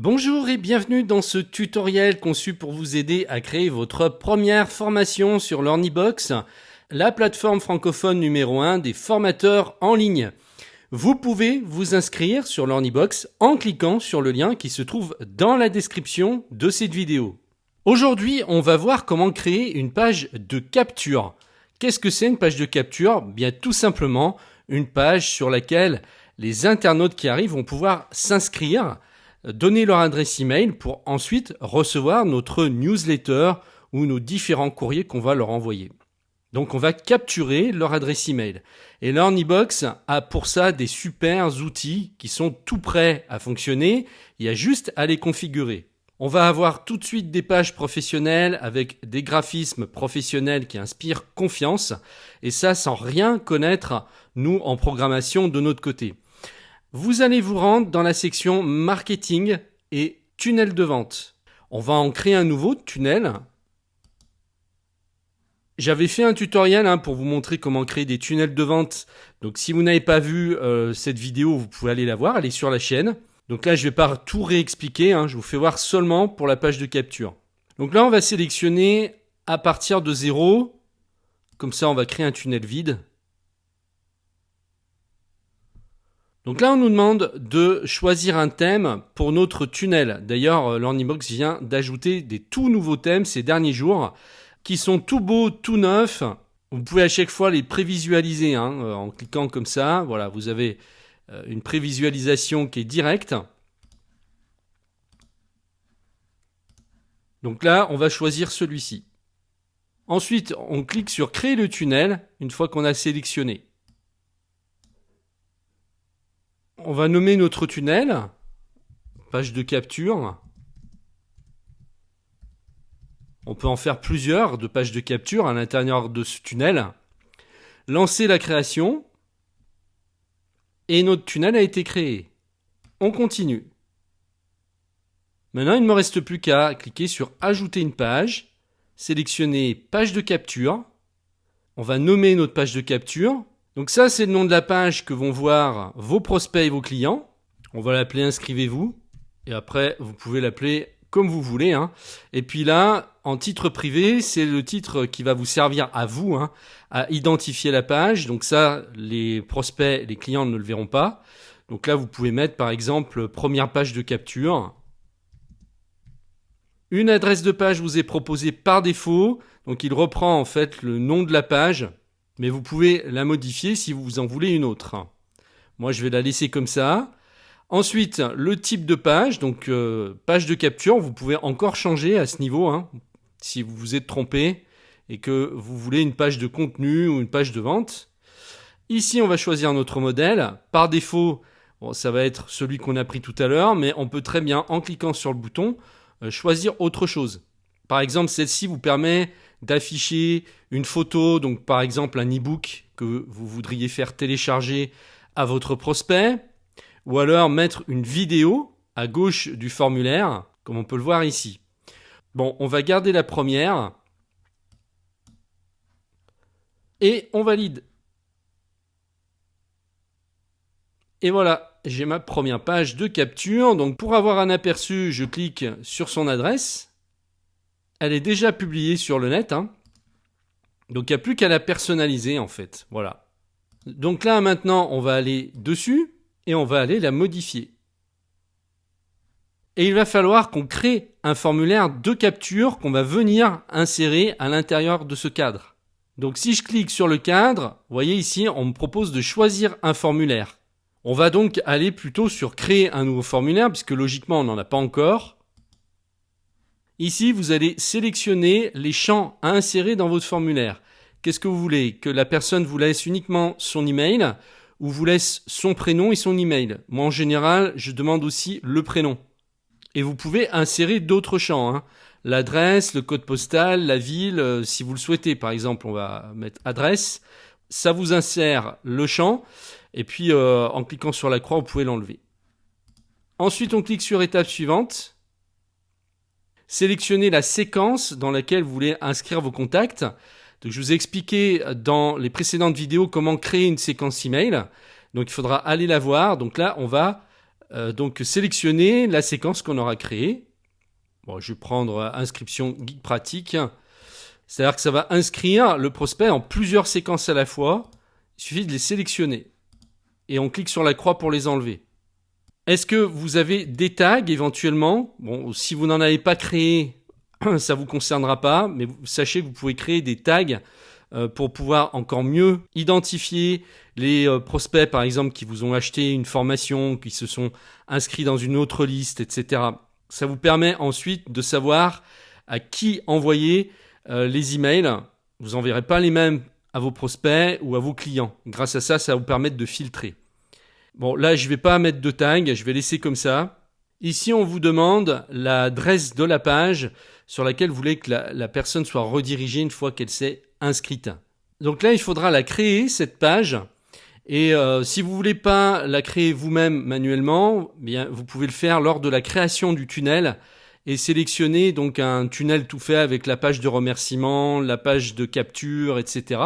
Bonjour et bienvenue dans ce tutoriel conçu pour vous aider à créer votre première formation sur Learnybox, la plateforme francophone numéro 1 des formateurs en ligne. Vous pouvez vous inscrire sur Learnybox en cliquant sur le lien qui se trouve dans la description de cette vidéo. Aujourd'hui, on va voir comment créer une page de capture. Qu'est-ce que c'est une page de capture? Bien, tout simplement une page sur laquelle les internautes qui arrivent vont pouvoir s'inscrire, donner leur adresse email pour ensuite recevoir notre newsletter ou nos différents courriers qu'on va leur envoyer. Donc on va capturer leur adresse email. Et Learnybox a pour ça des super outils qui sont tout prêts à fonctionner. Il y a juste à les configurer. On va avoir tout de suite des pages professionnelles avec des graphismes professionnels qui inspirent confiance. Et ça sans rien connaître, nous, en programmation de notre côté. Vous allez vous rendre dans la section marketing et tunnel de vente. On va en créer un nouveau tunnel. J'avais fait un tutoriel pour vous montrer comment créer des tunnels de vente. Donc si vous n'avez pas vu cette vidéo, vous pouvez aller la voir, elle est sur la chaîne. Donc là, je ne vais pas tout réexpliquer, je vous fais voir seulement pour la page de capture. Donc là, on va sélectionner à partir de 0. Comme ça, on va créer un tunnel vide. Donc là, on nous demande de choisir un thème pour notre tunnel. D'ailleurs, Learnybox vient d'ajouter des tout nouveaux thèmes ces derniers jours qui sont tout beaux, tout neufs. Vous pouvez à chaque fois les prévisualiser en cliquant comme ça. Voilà, vous avez une prévisualisation qui est directe. Donc là, on va choisir celui-ci. Ensuite, on clique sur Créer le tunnel une fois qu'on a sélectionné. On va nommer notre tunnel, page de capture. On peut en faire plusieurs de pages de capture à l'intérieur de ce tunnel. Lancer la création. Et notre tunnel a été créé. On continue. Maintenant, il ne me reste plus qu'à cliquer sur Ajouter une page, sélectionner Page de capture. On va nommer notre page de capture. Donc ça, c'est le nom de la page que vont voir vos prospects et vos clients. On va l'appeler Inscrivez-vous. Et après, vous pouvez l'appeler comme vous voulez. Et puis là, en titre privé, c'est le titre qui va vous servir à vous à identifier la page. Donc ça, les prospects, les clients ne le verront pas. Donc là, vous pouvez mettre par exemple première page de capture. Une adresse de page vous est proposée par défaut. Donc il reprend en fait le nom de la page. Mais vous pouvez la modifier si vous en voulez une autre. Moi, je vais la laisser comme ça. Ensuite, le type de page, donc page de capture, vous pouvez encore changer à ce niveau, si vous vous êtes trompé et que vous voulez une page de contenu ou une page de vente. Ici, on va choisir notre modèle. Par défaut, ça va être celui qu'on a pris tout à l'heure, mais on peut très bien, en cliquant sur le bouton, choisir autre chose. Par exemple, celle-ci vous permet d'afficher une photo, donc par exemple un e-book que vous voudriez faire télécharger à votre prospect, ou alors mettre une vidéo à gauche du formulaire, comme on peut le voir ici. Bon, on va garder la première et on valide. Et voilà, j'ai ma première page de capture. Donc pour avoir un aperçu, je clique sur son adresse. Elle est déjà publiée sur le net. Donc il n'y a plus qu'à la personnaliser en fait. Voilà. Donc là maintenant, on va aller dessus et on va aller la modifier. Et il va falloir qu'on crée un formulaire de capture qu'on va venir insérer à l'intérieur de ce cadre. Donc si je clique sur le cadre, vous voyez ici, on me propose de choisir un formulaire. On va donc aller plutôt sur créer un nouveau formulaire puisque logiquement on n'en a pas encore. Ici, vous allez sélectionner les champs à insérer dans votre formulaire. Qu'est-ce que vous voulez? Que la personne vous laisse uniquement son email ou vous laisse son prénom et son email? Moi, en général, je demande aussi le prénom. Et vous pouvez insérer d'autres champs. L'adresse, le code postal, la ville, si vous le souhaitez. Par exemple, on va mettre adresse. Ça vous insère le champ. Et puis, en cliquant sur la croix, vous pouvez l'enlever. Ensuite, on clique sur étape suivante. Sélectionnez la séquence dans laquelle vous voulez inscrire vos contacts. Donc, je vous ai expliqué dans les précédentes vidéos comment créer une séquence email. Donc, il faudra aller la voir. Donc là, on va donc sélectionner la séquence qu'on aura créée. Bon, je vais prendre inscription guide pratique. C'est-à-dire que ça va inscrire le prospect en plusieurs séquences à la fois. Il suffit de les sélectionner. Et on clique sur la croix pour les enlever. Est-ce que vous avez des tags éventuellement? Bon, si vous n'en avez pas créé, ça ne vous concernera pas, mais sachez que vous pouvez créer des tags pour pouvoir encore mieux identifier les prospects, par exemple, qui vous ont acheté une formation, qui se sont inscrits dans une autre liste, etc. Ça vous permet ensuite de savoir à qui envoyer les emails. Vous n'enverrez pas les mêmes à vos prospects ou à vos clients. Grâce à ça, ça va vous permettre de filtrer. Bon, là, je ne vais pas mettre de tag, je vais laisser comme ça. Ici, on vous demande l'adresse de la page sur laquelle vous voulez que la personne soit redirigée une fois qu'elle s'est inscrite. Donc là, il faudra la créer, cette page. Et si vous voulez pas la créer vous-même manuellement, bien, vous pouvez le faire lors de la création du tunnel et sélectionner donc un tunnel tout fait avec la page de remerciement, la page de capture, etc.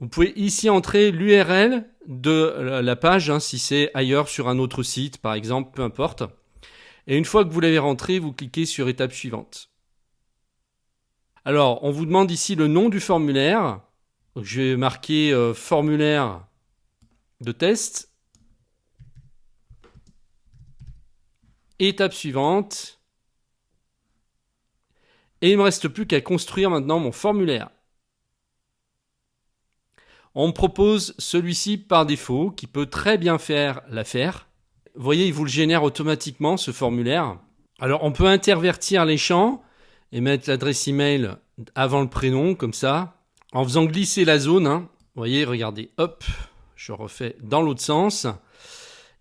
Vous pouvez ici entrer l'URL de la page, si c'est ailleurs sur un autre site, par exemple, peu importe. Et une fois que vous l'avez rentré, vous cliquez sur étape suivante. Alors, on vous demande ici le nom du formulaire. Donc, je vais marquer formulaire de test. Étape suivante. Et il ne me reste plus qu'à construire maintenant mon formulaire. On me propose celui-ci par défaut, qui peut très bien faire l'affaire. Vous voyez, il vous le génère automatiquement, ce formulaire. Alors, on peut intervertir les champs et mettre l'adresse email avant le prénom, comme ça, en faisant glisser la zone. Vous voyez, regardez, hop, je refais dans l'autre sens.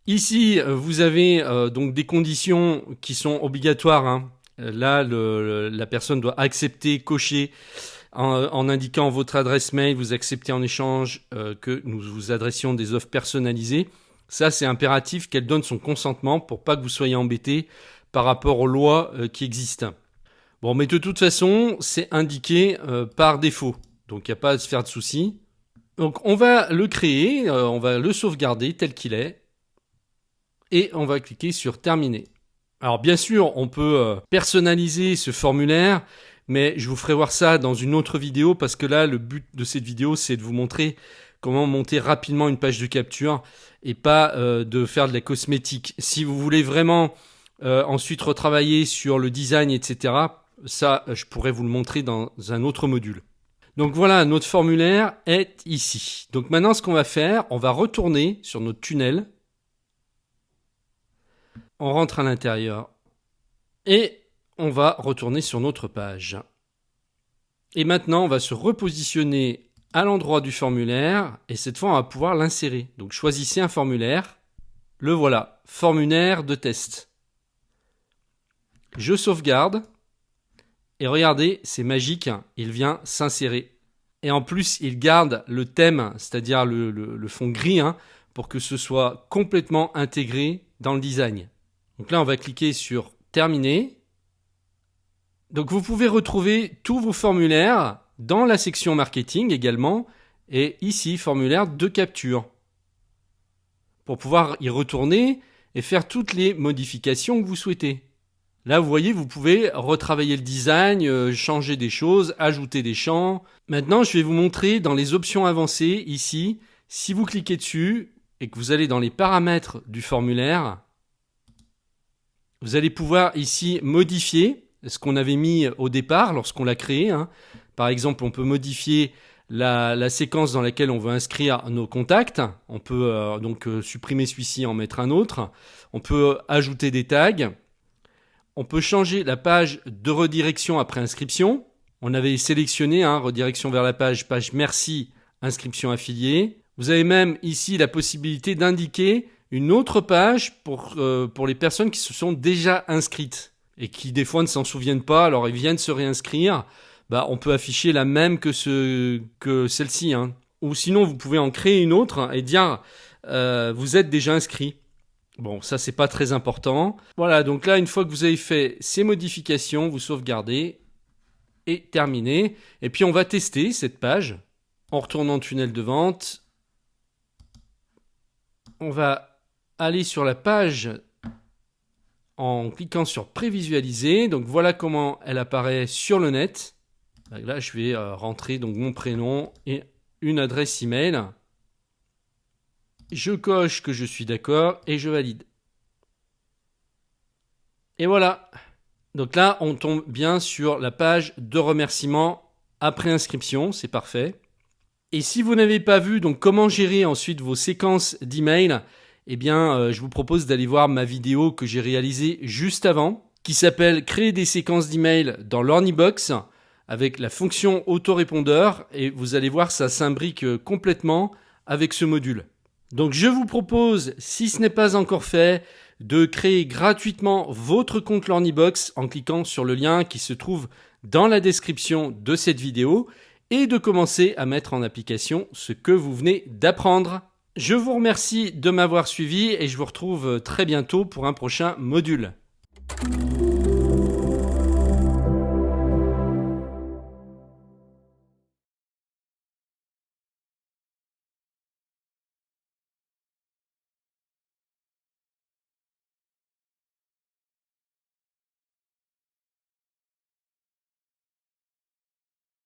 Ici, vous avez donc des conditions qui sont obligatoires. Là, la personne doit accepter, cocher en indiquant votre adresse mail. Vous acceptez en échange que nous vous adressions des offres personnalisées. Ça, c'est impératif qu'elle donne son consentement pour pas que vous soyez embêtés par rapport aux lois qui existent. Bon, mais de toute façon, c'est indiqué par défaut. Donc, il n'y a pas à se faire de soucis. Donc, on va le créer, on va le sauvegarder tel qu'il est. Et on va cliquer sur terminer. Alors bien sûr, on peut personnaliser ce formulaire, mais je vous ferai voir ça dans une autre vidéo parce que là, le but de cette vidéo, c'est de vous montrer comment monter rapidement une page de capture et pas de faire de la cosmétique. Si vous voulez vraiment ensuite retravailler sur le design, etc., ça, je pourrais vous le montrer dans un autre module. Donc voilà, notre formulaire est ici. Donc maintenant, ce qu'on va faire, on va retourner sur notre tunnel. On rentre à l'intérieur et on va retourner sur notre page. Et maintenant, on va se repositionner à l'endroit du formulaire et cette fois, on va pouvoir l'insérer. Donc, choisissez un formulaire. Le voilà, formulaire de test. Je sauvegarde et regardez, c'est magique, il vient s'insérer. Et en plus, il garde le thème, c'est-à-dire le fond gris, pour que ce soit complètement intégré dans le design. Donc là, on va cliquer sur terminer. Donc vous pouvez retrouver tous vos formulaires dans la section marketing également et ici formulaire de capture pour pouvoir y retourner et faire toutes les modifications que vous souhaitez. Là, vous voyez, vous pouvez retravailler le design, changer des choses, ajouter des champs. Maintenant, je vais vous montrer dans les options avancées ici, si vous cliquez dessus et que vous allez dans les paramètres du formulaire, vous allez pouvoir ici modifier ce qu'on avait mis au départ lorsqu'on l'a créé. Par exemple, on peut modifier la séquence dans laquelle on veut inscrire nos contacts. On peut donc supprimer celui-ci et en mettre un autre. On peut ajouter des tags. On peut changer la page de redirection après inscription. On avait sélectionné redirection vers la page merci, inscription affiliée. Vous avez même ici la possibilité d'indiquer une autre page pour les personnes qui se sont déjà inscrites et qui des fois ne s'en souviennent pas, alors ils viennent se réinscrire, on peut afficher la même que celle-ci. Ou sinon, vous pouvez en créer une autre et dire vous êtes déjà inscrit. Bon, ça c'est pas très important. Voilà, donc là, une fois que vous avez fait ces modifications, vous sauvegardez et terminez. Et puis on va tester cette page en retournant au tunnel de vente. On va aller sur la page en cliquant sur prévisualiser. Donc voilà comment elle apparaît sur le net. Là, je vais rentrer donc mon prénom et une adresse email. Je coche que je suis d'accord et je valide. Et voilà. Donc là, on tombe bien sur la page de remerciement après inscription. C'est parfait. Et si vous n'avez pas vu donc comment gérer ensuite vos séquences d'emails, eh bien, je vous propose d'aller voir ma vidéo que j'ai réalisée juste avant, qui s'appelle Créer des séquences d'emails dans l'Ornibox avec la fonction autorépondeur. Et vous allez voir, ça s'imbrique complètement avec ce module. Donc je vous propose, si ce n'est pas encore fait, de créer gratuitement votre compte l'Ornibox en cliquant sur le lien qui se trouve dans la description de cette vidéo et de commencer à mettre en application ce que vous venez d'apprendre. Je vous remercie de m'avoir suivi et je vous retrouve très bientôt pour un prochain module.